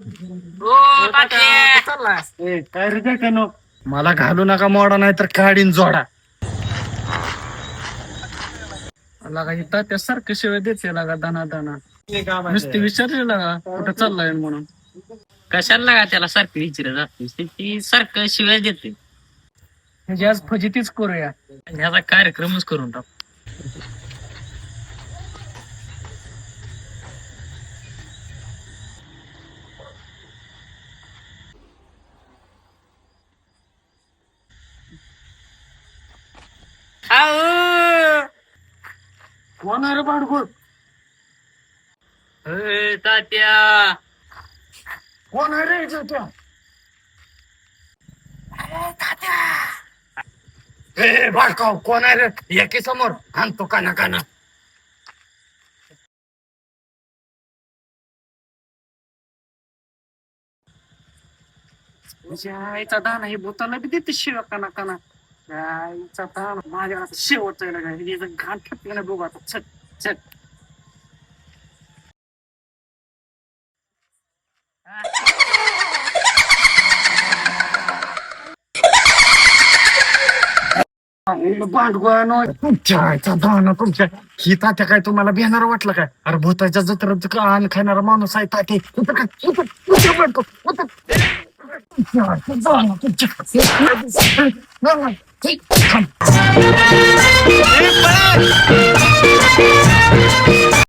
ओ तात्या चाललास काय रे काय नो मला घालू नका मोडा नाही तर काढीन जोडा. लागा इथं त्या सारखं शिवाय देते लागा दाना दाना नुसती विचारले लागा कुठं चाललाय म्हणून. कशाला लागा त्याला सारखं विचारत जातेस ती सारखं शिवाय देते. ह्याची आज फजितीच करूया. ह्याचा कार्यक्रमच करून टाक. कोण आहे रे बाडगुळ? तात्या कोण आहे रे जोत्या? ए बाळकाव कोण आहे रे? एकी समोर आणतो काना काना. आईचा दाना हे भूताला बी देते शिवा काना काना. आईचा दाना माझ्या शेवटचा आहे ना काय घाण ठेपलं नाही बघू आता. चल चल भांडगुळानो तुमच्या आईचा दाना तुमच्या ही तात्या काय तुम्हाला भेणार वाटलं काय? अरे भूताच्या जत्रेत अन्न खाणारा माणूस आहे तात्या. उतर काय उतर उतर बाळकाव, उतर. तुमच्या आईचा दाना तुमच्या